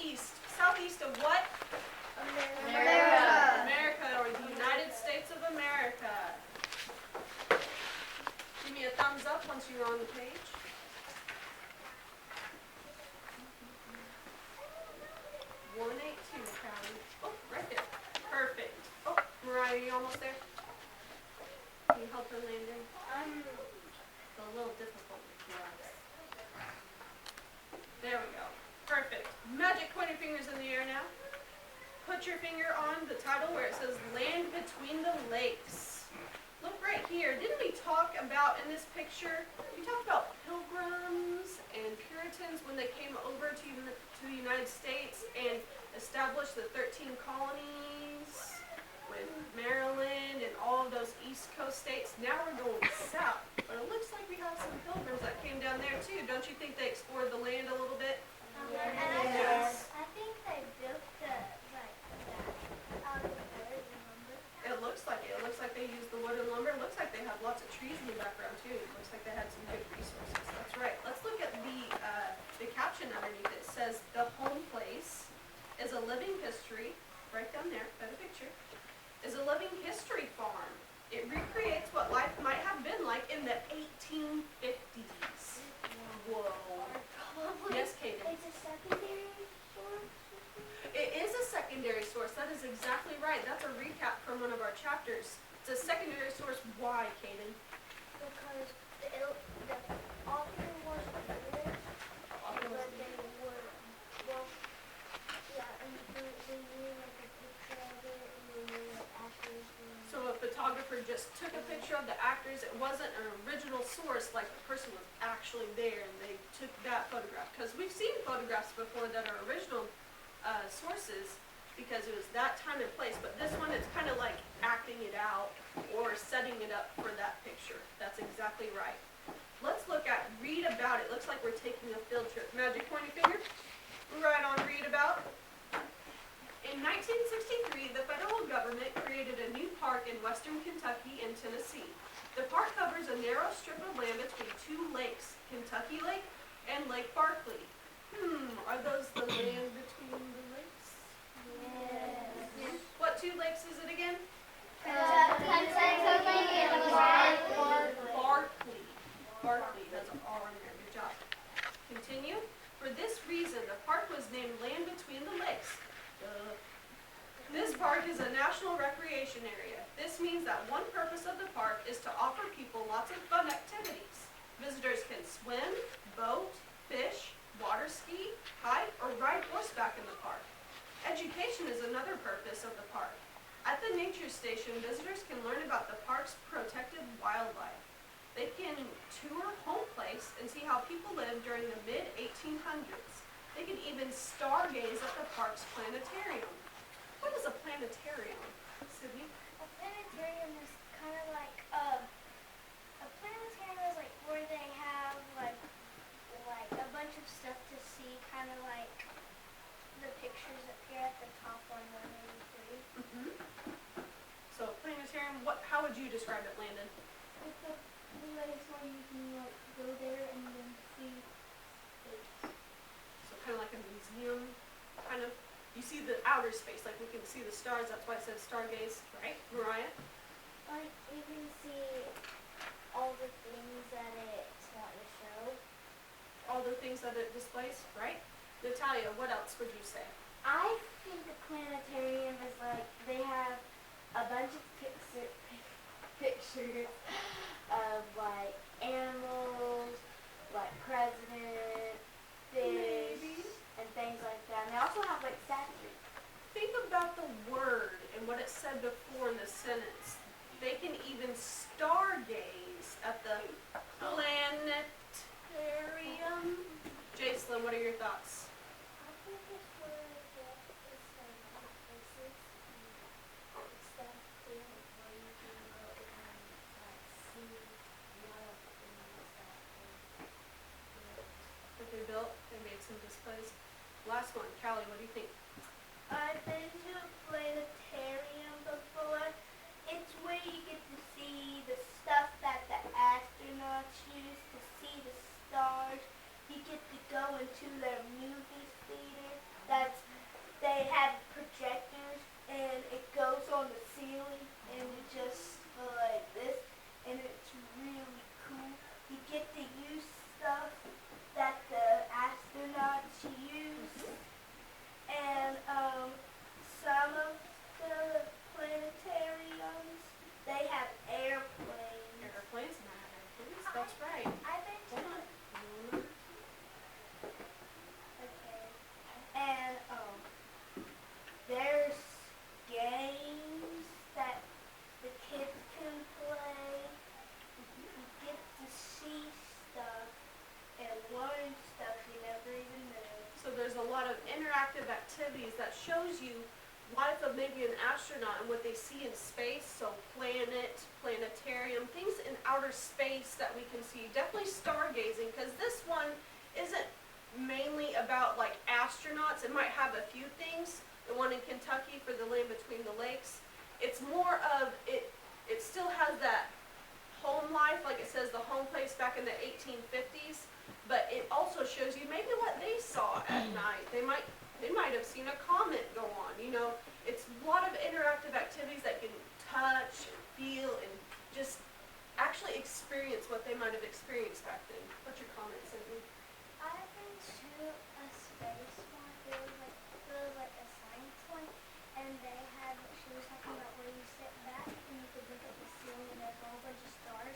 southeast. Southeast of what? America. America, or the United States of America. Give me a thumbs up once you're on the page. (182), Callie. Oh, right there. Perfect. Oh, Mariah, are you almost there? Can you help her landing? It's a little difficult with us. There we go. Perfect. Magic pointer fingers in the air now. Put your finger on the title where it says Land Between the Lakes. Look right here. Didn't we talk about in this picture, we talked about pilgrims and Puritans when they came over to the United States and established the 13 colonies with Maryland and all of those East Coast states. Now we're going south, but it looks like we have some pilgrims that came down there too. Don't you think they explored the land a little bit? Yes. I think they built the, like, that out of wood, remember? It looks like it. It looks like they used the wood and lumber. It looks like they have lots of trees in the background too. It looks like they had some good resources. That's right. Let's look at the caption underneath it. It says, "The home place is a living history," right down there, by the picture, "is a living history farm. It recreates what life might have been like in the 1850s. Whoa. Probably. Yes, Kaden. It's a secondary source. It is a secondary source. That is exactly right. That's a recap from one of our chapters. It's a secondary source. Why, Kaden? Because the author was British, but they were, well, yeah, and they knew like a picture of it, and they knew like actors and... So a photographer just took a picture of the actors. It wasn't an original source, like the person was actually there and they took that photograph. Because we've seen photographs before that are original sources because it was that time and place. But this one, it's kind of like acting it out or setting it up for that picture. That's exactly right. Let's look at read about it. Looks like we're taking a field trip. Magic pointy finger. Right on read about. In 1963, the federal government created a new park in western Kentucky and Tennessee. The park covers a narrow strip of land between two lakes, Kentucky Lake and Lake Barkley. Are those the land between the lakes? Yes. What two lakes is it again? Kentucky and Barkley. Barkley has an R in there. Good job. Continue. For this reason, the park was named Land Between the Lakes. This park is a national recreation area. This means that one purpose of the park is to offer people lots of fun activities. Visitors can swim, boat, fish, water ski, hike, or ride horseback in the park. Education is another purpose of the park. At the nature station, visitors can learn about the park's protected wildlife. They can tour Home Place and see how people lived during the mid-1800s. They can even stargaze at the park's planetarium. What is a planetarium, Sydney? A planetarium is kind of like a planetarium is like where they have like a bunch of stuff to see, kind of like the pictures up here at the top on 183. So planetarium, how would you describe it, Landon? It's a place where you can like go there and then see space. So kind of like a museum, kind of. You see the outer space, like we can see the stars. That's why it says stargaze, right, Mariah? Like you can see all the things that it's wanting to show. All the things that it displays, right? Natalia, what else would you say? I think the planetarium is like they have a bunch of pictures of like animals, like presidents, fish, and things like that. And they also have like statues. Think about the word and what it said before in the sentence. They can even stargaze at the planetarium. Jacelyn, what are your thoughts? I think it's where they get some places and stuff too, where you can go and like see a lot of things That they built, they made some displays. Last one, Callie, what do you think? I've been to a planetarium before. It's where you get to see the stuff that the astronauts use to see the stars. You get to go into their you life of maybe an astronaut and what they see in space, so planet, planetarium, things in outer space that we can see. Definitely stargazing, because this one isn't mainly about like astronauts. It might have a few things. The one in Kentucky for the land between the lakes. It's more of, it still has that home life, like it says the home place back in the 1850s, but it also shows you maybe what they saw at night. They might have seen a comet go on, you know. It's a lot of interactive activities that can touch and feel and just actually experience what they might have experienced back then. What's your comment, Cindy? I've been to a space one. It was like a science one, and they had. She was talking about where you sit back and you could look at the ceiling and there's a whole bunch of stars,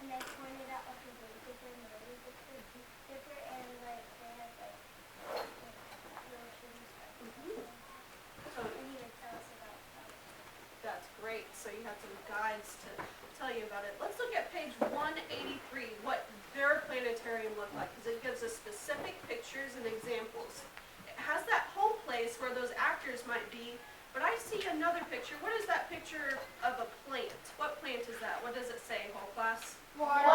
and they pointed out like a really bigger and a really bigger, and like they had like little shooting stars. So And he would tell us about that. that's great. So you had some guides to tell you about it. Let's look at page 183, what their planetarium looked like, because it gives us specific pictures and examples. It has that home place where those actors might be, but I see another picture. What is that picture of a plant? What plant is that? What does it say, whole class? Water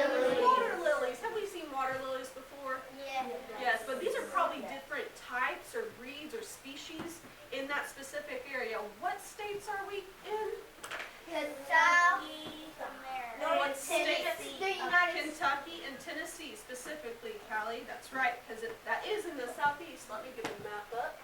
lilies. Water lilies. Have we seen water lilies before? Yeah. Yes, but these are probably different types or breeds or species in that specific area. What states are we in? Kentucky, America. No, what states? The United States. Kentucky and Tennessee specifically, Callie. That's right, because that is in the southeast. Let me get the map up.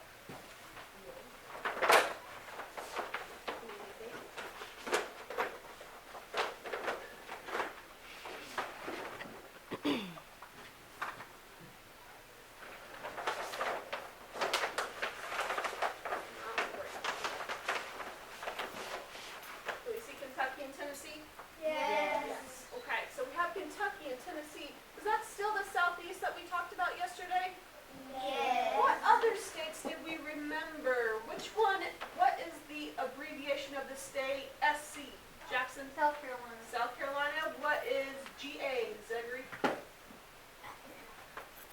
Do we see Kentucky and Tennessee? Yes. Okay, so we have Kentucky and Tennessee. Is that still the southeast that we talked about yesterday? Yes. What other states did we remember? Which one, what is the abbreviation of the state? SC. Jackson? South Carolina. South Carolina. What is GA? Zedri?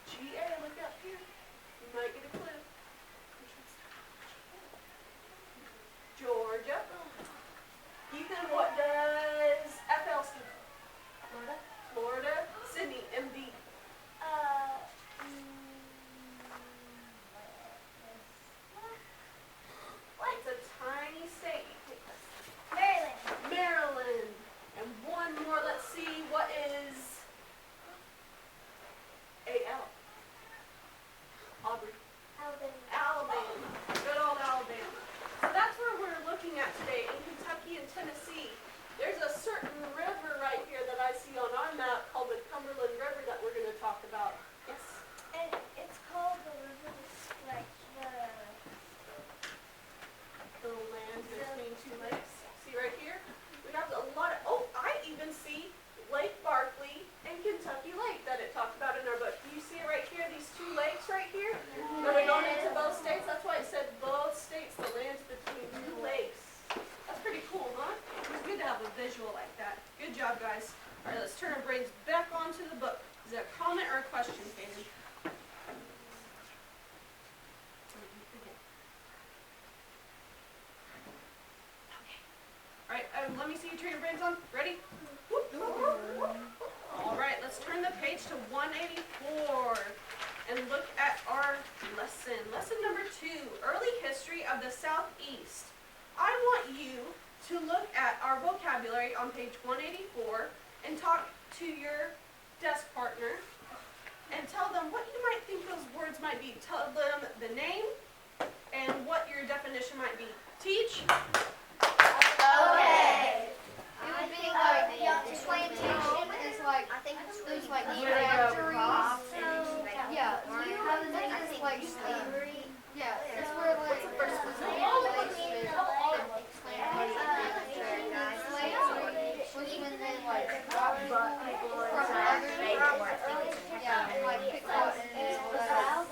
GA, look up here. You might get a clue. Georgia. Ethan, what does FL stand for? Florida. Florida. Sydney, MD. It's a tiny state. Maryland. Maryland. And one more, let's see, what is AL? Aubrey. Alabama. Alabama. Good old Alabama. So that's where we're looking at today in Kentucky and Tennessee. There's a certain river right here that I see on our map called the Cumberland River that we're going to talk about. Yes. And it's called the river, like The land between two lakes. See right here? We have a lot of, oh, I even see Lake Barkley and Kentucky Lake that it talked about in our book. Do you see it right here, these two lakes right here? Are we going into both states? That's why it said both states, the lands between two lakes. That's pretty cool, huh? It's good to have a visual like that. Good job, guys. All right, let's turn our brains back onto the book. Is there a comment or a question, Katie? All right, let me see you turn your brains on. Ready? All right, let's turn the page to 184 and look at our lesson. Lesson number 2, Early History of the Southeast. I want you to look at our vocabulary on page 184 and talk to your desk partner and tell them what you might think those words might be. Tell them the name and what your definition might be. Teach. Okay. It would be like plantation is like there's like Where to go? factories. Yeah, you is like slavery. Yeah, it's where like First slaves was when they like robbed people from others. Yeah, and like picked up and all that.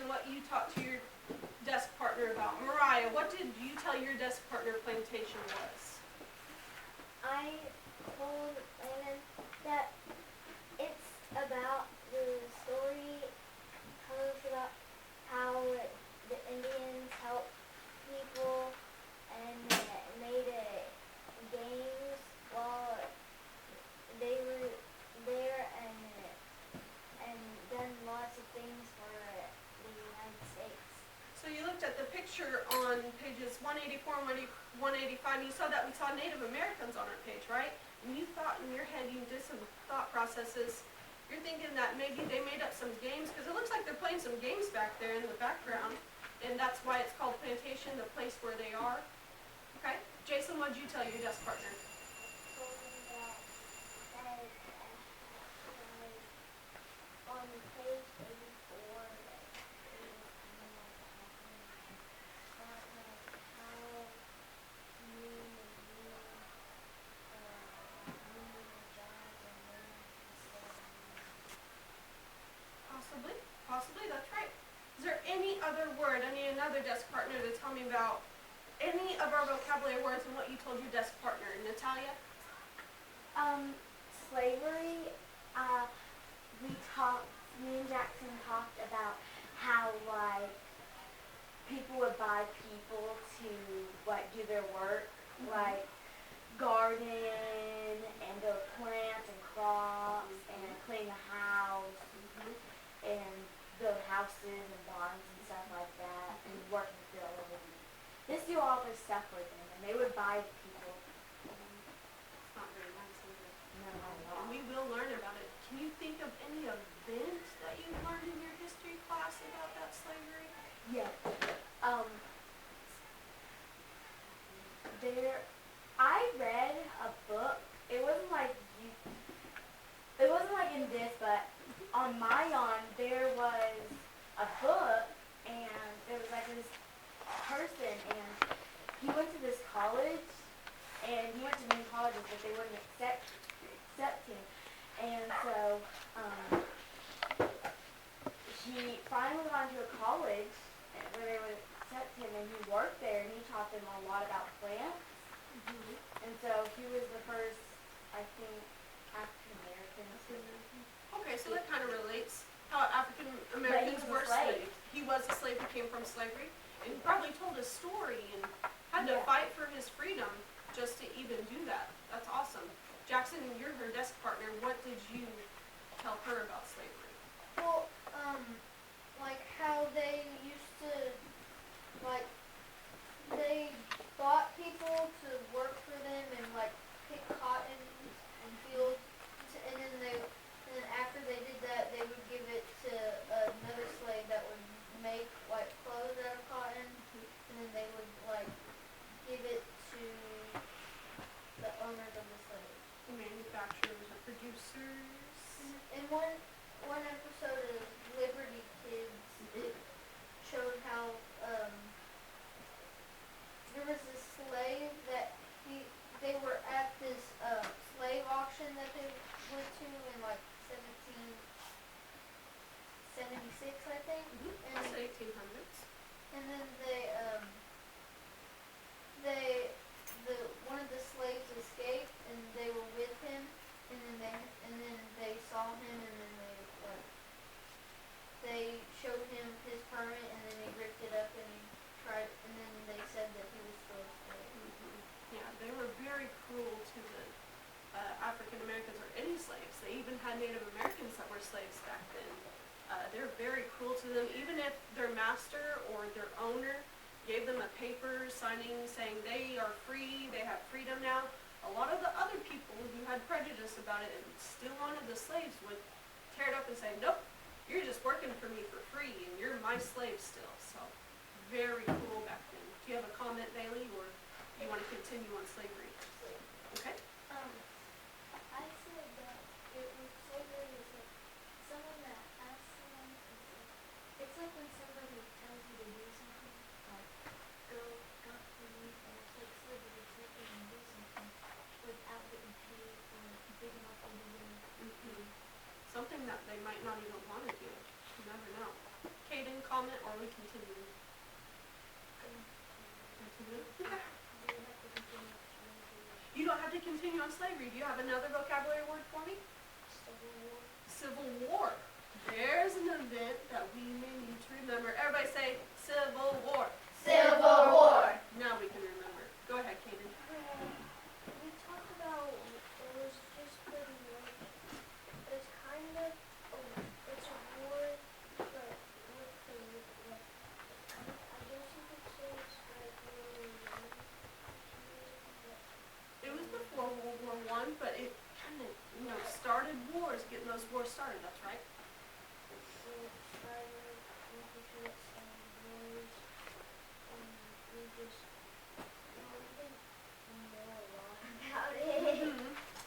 what you talked to your desk partner about. Mariah, what did you tell your desk partner plantation was? I told Landon that it's about the story, tells us about how the Indians helped people and made it games while they were there and done lots of things for the United States. So you looked at the picture on pages 184 and 185, and you saw that we saw Native Americans on our page, right? And you thought in your head, you did some thought processes. You're thinking that maybe they made up some games, because it looks like they're playing some games back there in the background, and that's why it's called plantation, the place where they are. Okay? Jason, what did you tell your desk partner? On page 84, Possibly, that's right. Is there any other word, another desk partner to tell me about any of our vocabulary words and what you told your desk partner? Natalia? Slavery, me and Jackson talked about how, like, people would buy people to, like, do their work, like, garden, and go plant and crops, and clean the house, and build houses and barns and stuff like that, and work in the field. Just do all this stuff with them, and they would buy people. It's not very nice, is it? No, not at all. And we will learn about it. Can you think of any event that you learned in your history class about that slavery? Yeah. I read a book. It wasn't like in this, but on Mayan there was a book, and there was like this person, and he went to this college, and he went to many colleges, but they wouldn't accept him, and so he finally got into a college where they would accept him, and he worked there, and he taught them a lot about plants. And so he was the first, I think, African American. Okay, so that kind of relates how African Americans was a were slave. slaves. He was a slave who came from slavery, and he probably told his story and had to Yeah. fight for his freedom just to even do that. That's awesome. Jackson, you're her desk partner. What did you tell her about slavery? Well, like how they used to, like, they bought people to work for them and like pick cotton and fields, and then after they did that, they would give it to another slave that would make like clothes out of cotton, and then they would like give it to the owners of the slave. Manufacturers or producers? In one episode of Liberty Kids, it showed how there was this slave that they were at this slave auction that they went to in like 1776, I think. It's 1800s. And then one of the slaves escaped, and they were with him, and then they saw him, and then they showed him his permit, and then he ripped it up, and then they said that he was still a slave. Yeah, they were very cruel to the African Americans or any slaves. They even had Native Americans that were slaves back then. They were very cruel to them, even if their master or their owner gave them a paper signing saying they are free, they have freedom now. A lot of the other people who had prejudice about it and still wanted the slaves would tear it up and say, nope, you're just working for me for free and you're my slave still. So very cool back then. Do you have a comment, Bailey, or you want to continue on slavery? Okay. I said that slavery is like someone that asks someone, it's like when somebody tells you to do something, like go for me, and it's like slavery, it's like when you do something without getting paid or giving up on the Something that they might not even want to do. You never know. Kaden, comment, or are we continuing? Continue? Okay. You don't have to continue on slavery. Do you have another vocabulary word for me? Civil War. There's an event that we may need to remember. Everybody say Civil War. Civil War. Now we can remember. Go ahead, Kaden. We talked about it was just pretty much it's kind of it's a war, but with the like I guess you could say it's like It was before World War I, but it kind of, started wars, getting those wars started. That's right.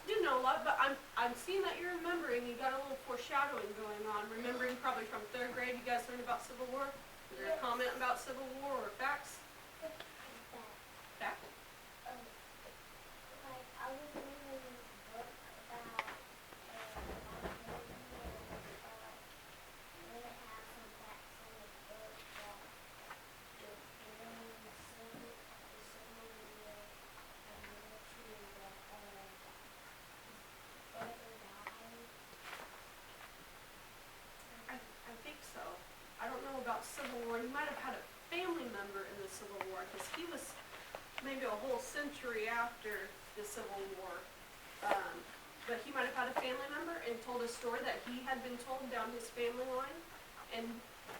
You know a lot, but I'm seeing that you're remembering. You got a little foreshadowing going on. Remembering probably from 3rd grade, you guys learned about Civil War. Is there a comment about Civil War or facts? Fact? Like I was reading this book about when it has some facts in the book that during the Civil War and military that brother died. I think so. I don't know about Civil War. He might have had a family member in the Civil War because he was maybe a whole century after the Civil War. But he might have had a family member and told a story that he had been told down his family line. And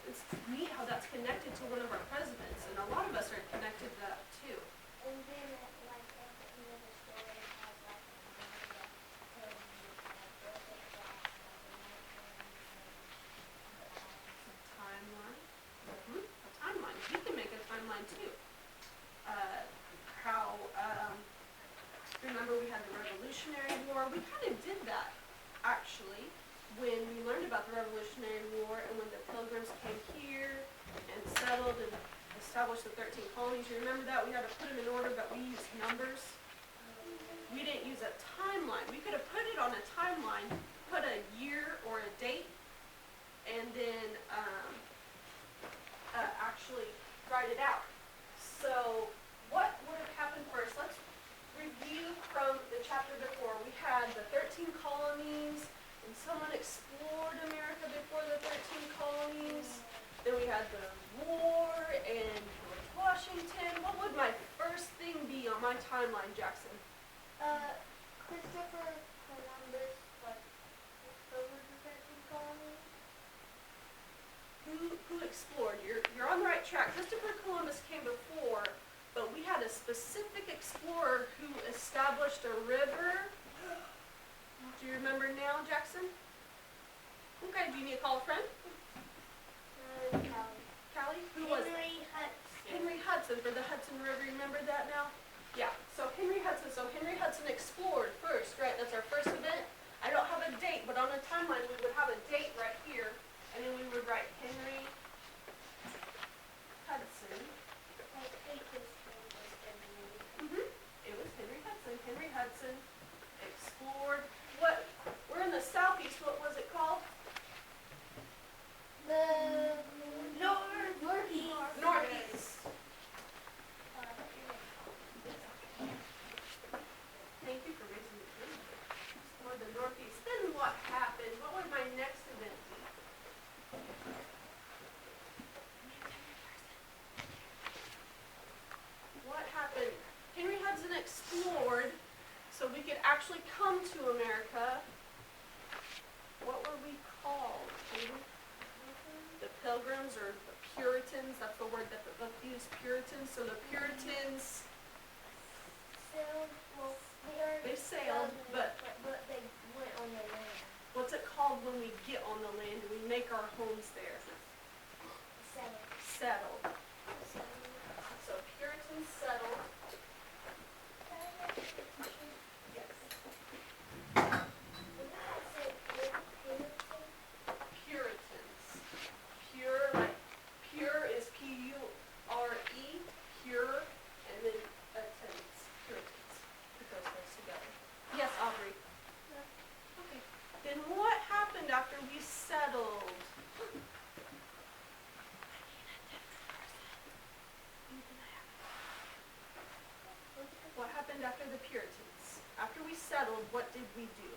it's neat how that's connected to one of our presidents. And a lot of us are connected to that too. And then like at the end of the story it has like a number that tells you like what they got Timeline. A timeline. You can make a timeline too. Remember we had the Revolutionary War. We kind of did that actually when we learned about the Revolutionary War and when the Pilgrims came here and settled and established the 13 colonies. You remember that? We had to put them in order, but we used numbers. We didn't use a timeline. We could have put it on a timeline, put a year or a date, and then actually write it out. So what would have happened first? Let's review from the chapter before. We had the 13 colonies, and someone explored America before the 13 colonies. Then we had the war and George Washington. What would my first thing be on my timeline, Jackson? Christopher Columbus like discovered the 13 colonies. Who explored? You're on the right track. Christopher Columbus came before, but we had a specific explorer who established a river. Do you remember now, Jackson? Okay, do you need to call a friend? Callie? Who was it? Henry Hudson. Henry Hudson for the Hudson River. Remember that now? Yeah. So Henry Hudson. So Henry Hudson explored first, right? That's our first event. I don't have a date, but on a timeline we would have a date right here, and then we would write Henry Hudson. I think his name was Henry. It was Henry Hudson. Henry Hudson explored. What? We're in the southeast. What was it called? The Northeast. Northeast. Thank you for raising the hand. Explored the Northeast. Then what happened? What would my next event be? What happened? Henry Hudson explored so we could actually come to America. What were we called? The Pilgrims or the Puritans. That's the word that the book used, Puritans. So the Puritans, they sailed, but they went on the land. what's it called when we get on the land and we make our homes there? Settled. So Puritans settled. Yes. Puritans. Pure, like, pure is P-U-R-E, pure, and then attends, Puritans. Put those words together. Yes, Aubrey? Okay. Then what happened after we settled? what did we do?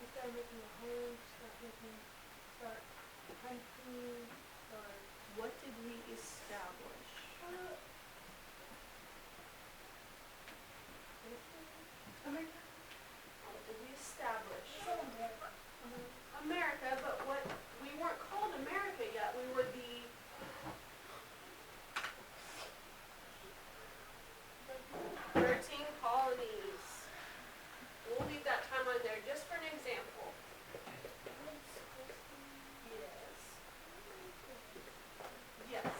We started making a home, start hunting, start. What did we establish? America. What did we establish? America, but what, we weren't called America yet. We were the 13 colonies. We'll leave that timeline there just for an example. Yes. Yes.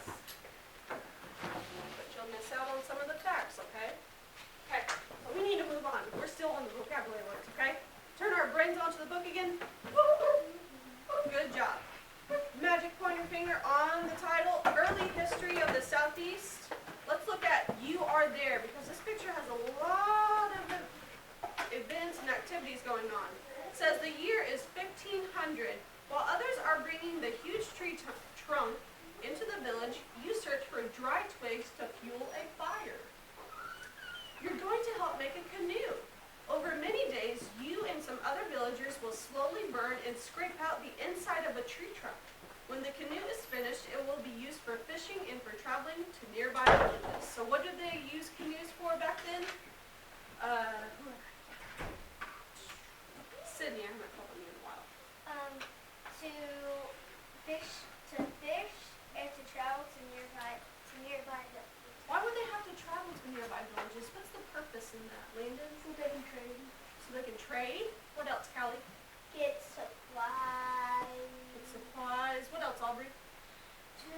But you'll miss out on some of the facts, okay? Okay, but we need to move on. We're still on the vocabulary words, okay? Turn our brains onto the book again. Good job. Magic pointer finger on the title, Early History of the Southeast. Let's look at You Are There, because this picture has a lot of events and activities going on. It says the year is 1500. While others are bringing the huge tree trunk into the village, you search for dry twigs to fuel a fire. You're going to help make a canoe. Over many days, you and some other villagers will slowly burn and scrape out the inside of a tree trunk. When the canoe is finished, it will be used for fishing and for traveling to nearby villages. So what did they use canoes for back then? Sydney, I haven't called on you in a while. To fish and to travel to nearby villages. Why would they have to travel to nearby villages? What's the purpose in that, Landon? So they can trade. So they can trade? What else, Callie? Get supplies. Get supplies. What else, Aubrey? To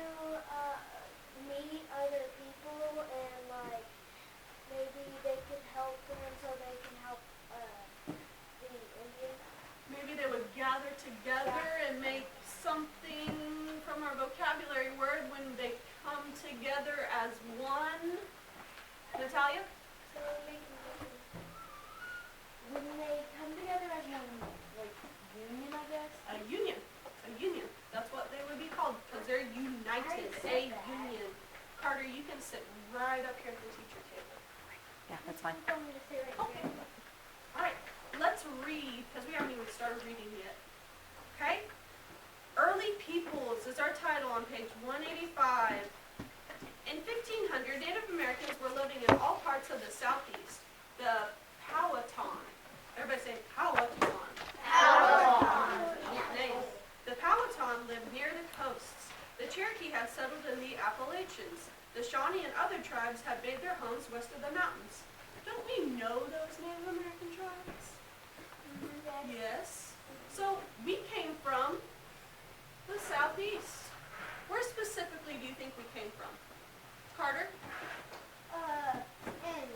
meet other people and like maybe they could help them so they can help the Indians. Maybe they would gather together and make something from our vocabulary word when they come together as one. Natalia? So they can When they come together as one, like, union, I guess. A union. A union. That's what they would be called because they're united. A union. Carter, you can sit right up here at the teacher table. Yeah, that's fine. I'm going to say right Okay. here. All right, let's read, because we haven't even started reading yet. Okay? Early Peoples is our title on page 185. In 1500, Native Americans were living in all parts of the Southeast. The Powhatan. Everybody say Powhatan. Powhatan. Neat name. The Powhatan lived near the coasts. The Cherokee had settled in the Appalachians. The Shawnee and other tribes had made their homes west of the mountains. Don't we know those Native American tribes? Yes. So we came from the Southeast. Where specifically do you think we came from? Carter? And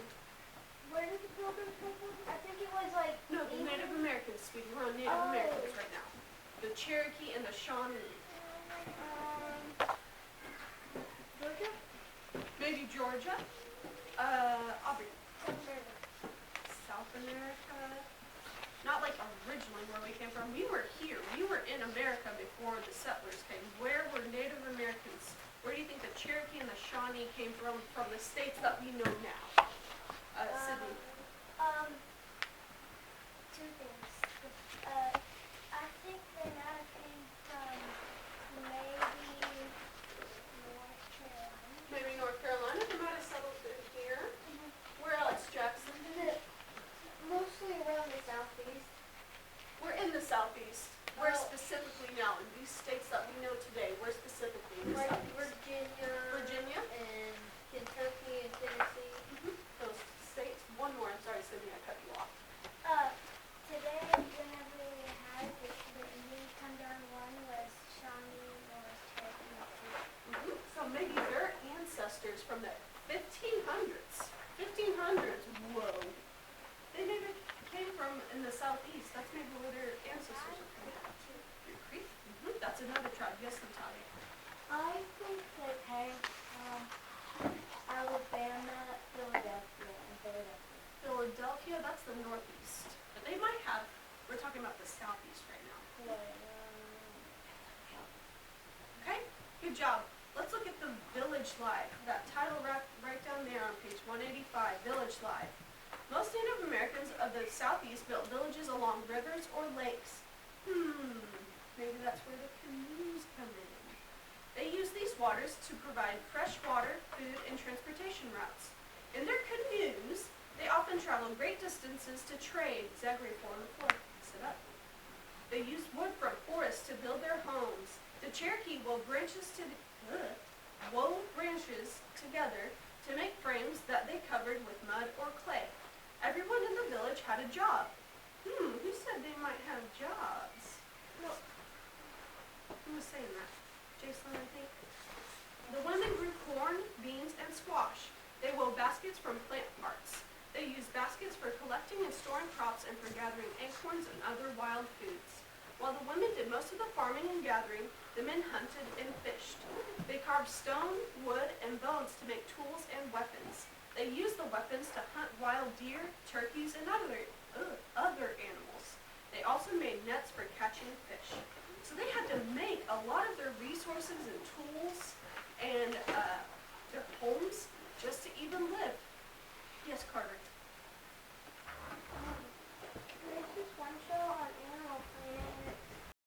where did the pilgrims come from? I think it was like No, the Native Americans, sweetie. We're on Native Americans right now. The Cherokee and the Shawnee. Georgia? Maybe Georgia? Aubrey. South America. Not like originally where we came from. We were here. We were in America before the settlers came. Where were Native Americans? Where do you think the Cherokee and the Shawnee came from the states that we know now? Sydney. Two things. I think they might have came from maybe North Carolina. Maybe North Carolina. They might have settled in here. Where else, Jackson? Mostly around the southeast. We're in the Southeast. Where Oh. specifically now? In these states that we know today, where specifically in the Like Southeast? Virginia. Virginia? And Kentucky and Tennessee. Those states. One more. I'm sorry, Sydney, I cut you off. Today, whenever we had the Indians come down, one was Shawnee, one was Cherokee. So maybe their ancestors from the 1500s. 1500s. Whoa. They maybe came from in the Southeast. That's maybe where their ancestors are from. Your Creek? That's another tribe. Yes, Natalia. I think they came from Alabama, Philadelphia, and Philadelphia. Philadelphia, that's the Northeast. But they might have, we're talking about the Southeast right now. Okay, good job. Let's look at the village life. That title right down there on page 185, village life. Most Native Americans of the southeast built villages along rivers or lakes. Maybe that's where the canoes come in. They use these waters to provide fresh water, food, and transportation routes. In their canoes, they often travel great distances to trade. Zachary, fall on the floor. Sit up. They use wood from forests to build their homes. The Cherokee wove branches together to make frames that they covered with mud or clay. Everyone in the village had a job. Who said they might have jobs? Well, who was saying that? Jason, I think. The women grew corn, beans, and squash. They wove baskets from plant parts. They used baskets for collecting and storing crops and for gathering acorns and other wild foods. While the women did most of the farming and gathering, the men hunted and fished. They carved stone, wood, and bones to make tools and weapons. They used the weapons to hunt wild deer, turkeys, and other animals. They also made nets for catching fish. So they had to make a lot of their resources and tools and their homes just to even live. Yes, Carter?